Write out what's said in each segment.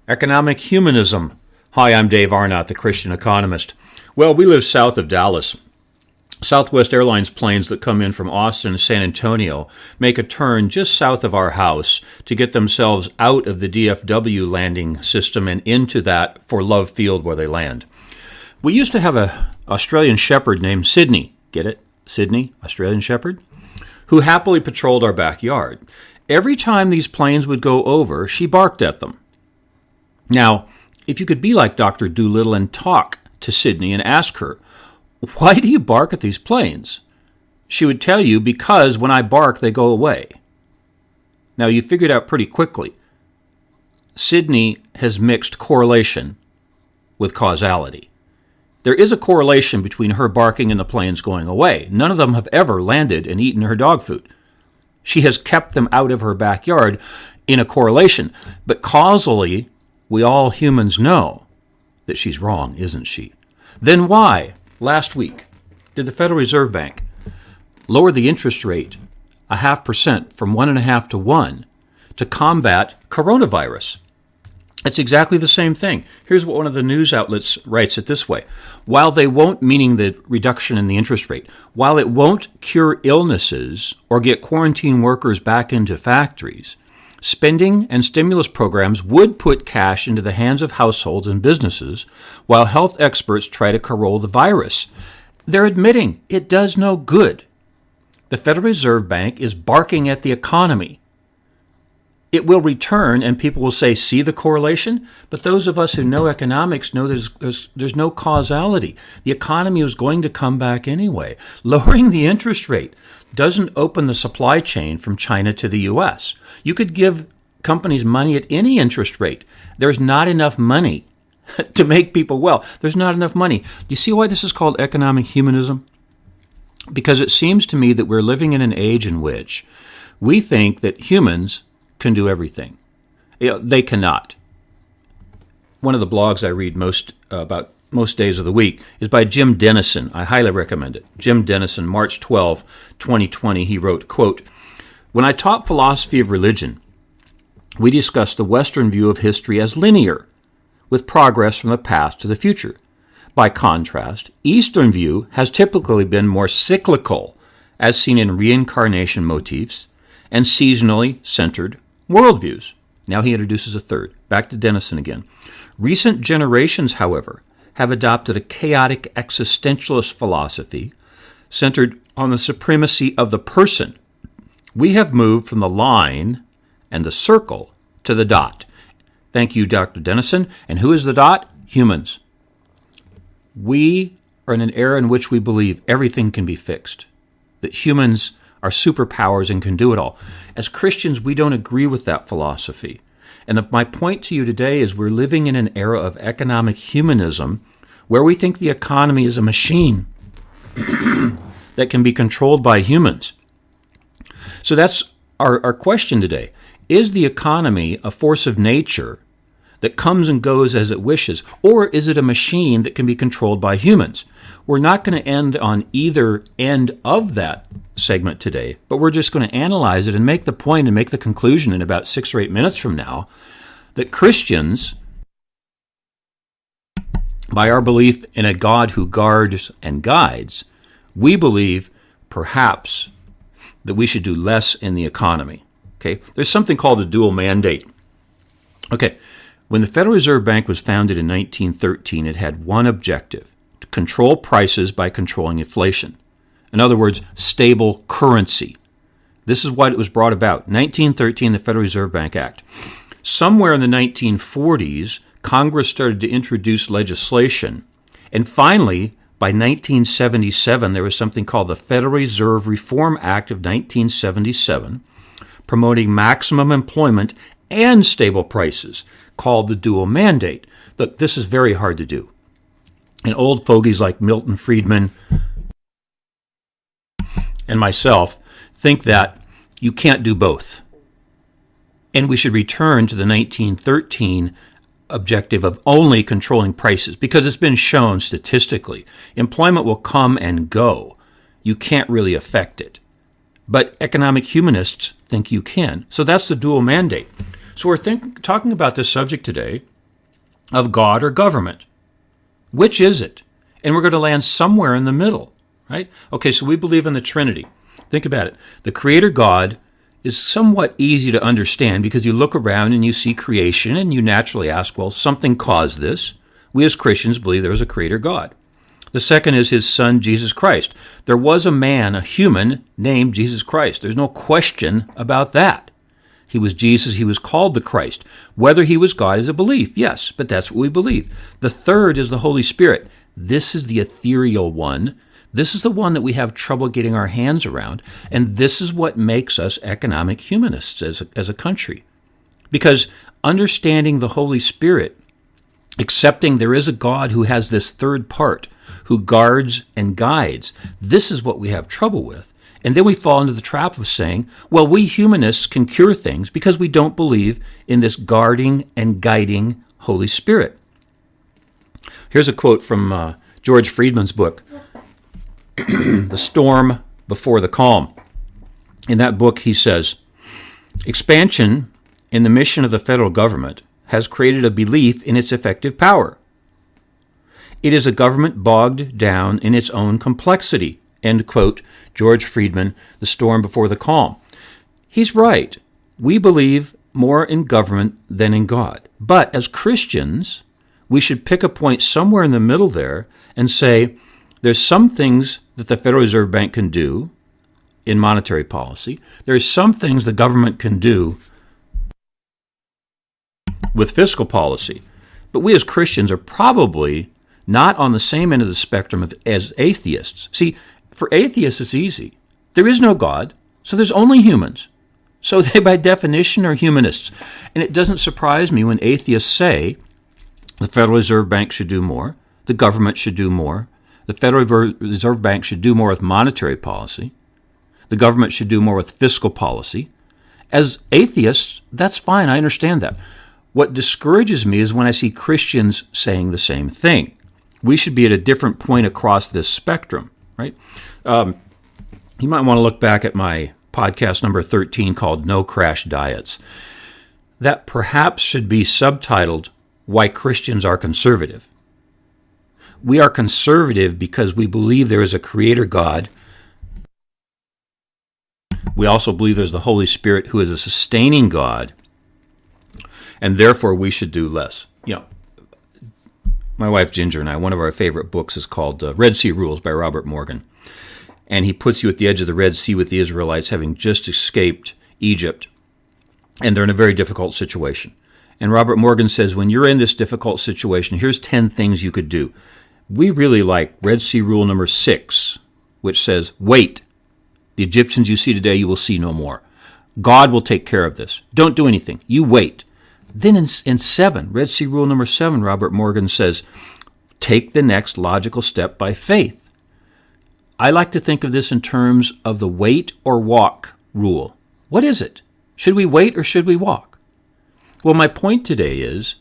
Economic Humanism. Hi, I'm Dave Arnott, the Christian Economist. Well, we live south of Dallas. Southwest Airlines planes that come in from Austin and San Antonio make a turn just south of our house to get themselves out of the DFW landing system and into that for Love Field where they land. We used to have an Australian Shepherd named Sydney. Get it? Sydney, Australian Shepherd? Who happily patrolled our backyard. Every time these planes would go over, she barked at them. Now, if you could be like Dr. Doolittle and talk to Sydney and ask her, why do you bark at these planes? She would tell you, because when I bark, they go away. Now, you figured out pretty quickly. Sydney has mixed correlation with causality. There is a correlation between her barking and the planes going away. None of them have ever landed and eaten her dog food. She has kept them out of her backyard in a correlation. But causally, we all humans know that she's wrong, isn't she? Then why, last week, did the Federal Reserve Bank lower the interest rate 0.5% from 1.5 to 1 to combat coronavirus? It's exactly the same thing. Here's what one of the news outlets writes it this way. While they won't, meaning the reduction in the interest rate, while it won't cure illnesses or get quarantine workers back into factories, spending and stimulus programs would put cash into the hands of households and businesses while health experts try to control the virus. They're admitting it does no good. The Federal Reserve Bank is barking at the economy. It will return, and people will say, see the correlation? But those of us who know economics know there's no causality. The economy is going to come back anyway. Lowering the interest rate doesn't open the supply chain from China to the U.S. You could give companies money at any interest rate. There's not enough money to make people well. There's not enough money. Do you see why this is called economic humanism? Because it seems to me that we're living in an age in which we think that humans can do everything. They cannot. One of the blogs I read most days of the week is by Jim Dennison. I highly recommend it. Jim Dennison, March 12, 2020, he wrote, quote, "When I taught philosophy of religion, we discussed the Western view of history as linear, with progress from the past to the future. By contrast, Eastern view has typically been more cyclical, as seen in reincarnation motifs and seasonally centered worldviews." Now he introduces a third. Back to Dennison again. "Recent generations, however, have adopted a chaotic existentialist philosophy centered on the supremacy of the person. We have moved from the line and the circle to the dot." Thank you, Dr. Dennison. And who is the dot? Humans. We are in an era in which we believe everything can be fixed, that humans are superpowers and can do it all. As Christians, we don't agree with that philosophy. And my point to you today is we're living in an era of economic humanism where we think the economy is a machine that can be controlled by humans. So that's our question today. Is the economy a force of nature that comes and goes as it wishes, or is it a machine that can be controlled by humans? We're not going to end on either end of that segment today, but we're just going to analyze it and make the point and make the conclusion in about 6 or 8 minutes from now that Christians, by our belief in a God who guards and guides, we believe perhaps that we should do less in the economy. Okay, there's something called the dual mandate. Okay, when the Federal Reserve Bank was founded in 1913, it had one objective: to control prices by controlling inflation. In other words, stable currency. This is what it was brought about. 1913, the Federal Reserve Bank Act. Somewhere in the 1940s, Congress started to introduce legislation. And finally, by 1977, there was something called the Federal Reserve Reform Act of 1977, promoting maximum employment and stable prices, called the dual mandate. Look, this is very hard to do. And old fogies like Milton Friedman and myself think that you can't do both. And we should return to the 1913 objective of only controlling prices, because it's been shown statistically employment will come and go. You can't really affect it. But economic humanists think you can. So that's the dual mandate. So we're talking about this subject today, of God or government? Which is it? And we're going to land somewhere in the middle, right? Okay, so we believe in the Trinity. Think about it. The Creator God is somewhat easy to understand because you look around and you see creation and you naturally ask, well, something caused this. We as Christians believe there was a Creator God. The second is his Son, Jesus Christ. There was a man, a human, named Jesus Christ. There's no question about that. He was Jesus. He was called the Christ. Whether he was God is a belief, yes, but that's what we believe. The third is the Holy Spirit. This is the ethereal one. This is the one that we have trouble getting our hands around, and this is what makes us economic humanists as a country. Because understanding the Holy Spirit, accepting there is a God who has this third part, who guards and guides, this is what we have trouble with. And then we fall into the trap of saying, well, we humanists can cure things because we don't believe in this guarding and guiding Holy Spirit. Here's a quote from George Friedman's book, The Storm Before the Calm. In that book, he says, expansion in the mission of the federal government has created a belief in its effective power. It is a government bogged down in its own complexity. End quote, George Friedman, The Storm Before the Calm. He's right. We believe more in government than in God. But as Christians, we should pick a point somewhere in the middle there and say, there's some things that the Federal Reserve Bank can do in monetary policy. There's some things the government can do with fiscal policy. But we as Christians are probably not on the same end of the spectrum as atheists. See, for atheists, it's easy. There is no God, so there's only humans. So they, by definition, are humanists. And it doesn't surprise me when atheists say the Federal Reserve Bank should do more, the government should do more, the Federal Reserve Bank should do more with monetary policy, the government should do more with fiscal policy. As atheists, that's fine. I understand that. What discourages me is when I see Christians saying the same thing. We should be at a different point across this spectrum, right? You might want to look back at my podcast number 13 called No Crash Diets. That perhaps should be subtitled, Why Christians Are Conservative. We are conservative because we believe there is a creator God. We also believe there's the Holy Spirit who is a sustaining God, and therefore we should do less. My wife Ginger and I, one of our favorite books is called Red Sea Rules by Robert Morgan. And he puts you at the edge of the Red Sea with the Israelites having just escaped Egypt. And they're in a very difficult situation. And Robert Morgan says, when you're in this difficult situation, here's 10 things you could do. We really like Red Sea Rule number 6, which says, wait. The Egyptians you see today, you will see no more. God will take care of this. Don't do anything. You wait. Then in 7, Red Sea Rule number 7, Robert Morgan says, take the next logical step by faith. I like to think of this in terms of the wait or walk rule. What is it? Should we wait or should we walk? Well, my point today is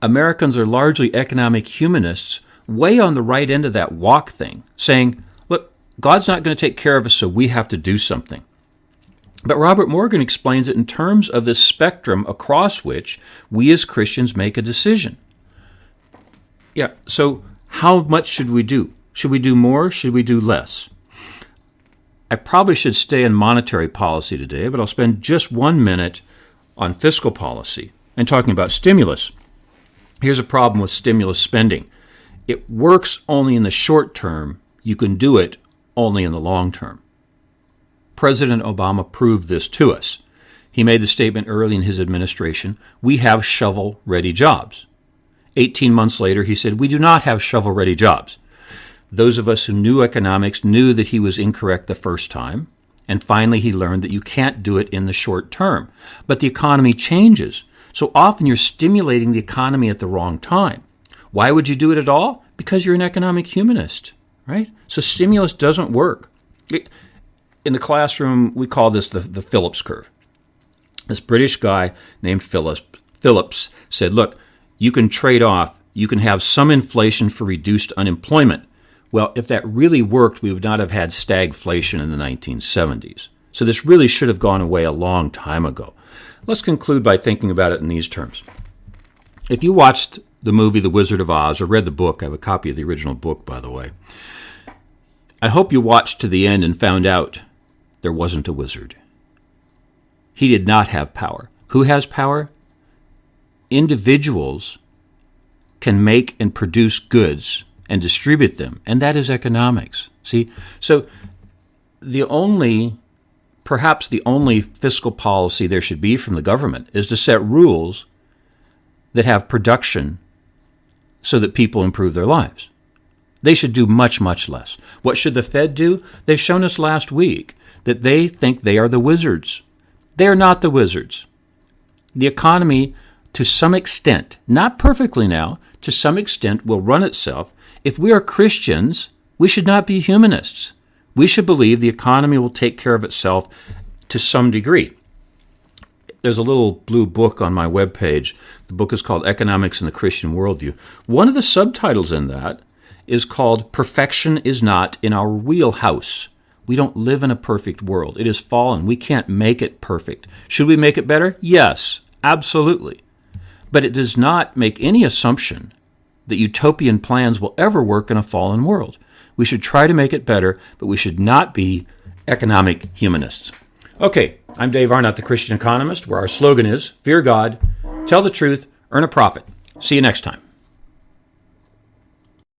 Americans are largely economic humanists way on the right end of that walk thing, saying, look, God's not going to take care of us, so we have to do something. But Robert Morgan explains it in terms of the spectrum across which we as Christians make a decision. So how much should we do? Should we do more? Should we do less? I probably should stay in monetary policy today, but I'll spend just 1 minute on fiscal policy and talking about stimulus. Here's a problem with stimulus spending. It works only in the short term. You can do it only in the long term. President Obama proved this to us. He made the statement early in his administration, we have shovel-ready jobs. 18 months later, he said, we do not have shovel-ready jobs. Those of us who knew economics knew that he was incorrect the first time, and finally he learned that you can't do it in the short term. But the economy changes, so often you're stimulating the economy at the wrong time. Why would you do it at all? Because you're an economic humanist, right? So stimulus doesn't work. In the classroom, we call this the Phillips Curve. This British guy named Phillips said, look, you can trade off. You can have some inflation for reduced unemployment. Well, if that really worked, we would not have had stagflation in the 1970s. So this really should have gone away a long time ago. Let's conclude by thinking about it in these terms. If you watched the movie The Wizard of Oz or read the book. I have a copy of the original book, by the way. I hope you watched to the end and found out there wasn't a wizard. He did not have power. Who has power? Individuals can make and produce goods and distribute them, and that is economics. See? So perhaps the only fiscal policy there should be from the government is to set rules that have production so that people improve their lives. They should do much, much less. What should the Fed do? They've shown us last week that they think they are the wizards. They are not the wizards. The economy, to some extent, not perfectly now, to some extent will run itself. If we are Christians, we should not be humanists. We should believe the economy will take care of itself to some degree. There's a little blue book on my webpage. The book is called Economics in the Christian Worldview. One of the subtitles in that is called Perfection is Not in Our Wheelhouse. We don't live in a perfect world. It is fallen. We can't make it perfect. Should we make it better? Yes, absolutely. But it does not make any assumption that utopian plans will ever work in a fallen world. We should try to make it better, but we should not be economic humanists. Okay, I'm Dave Arnott, the Christian Economist, where our slogan is, fear God, tell the truth, earn a profit. See you next time.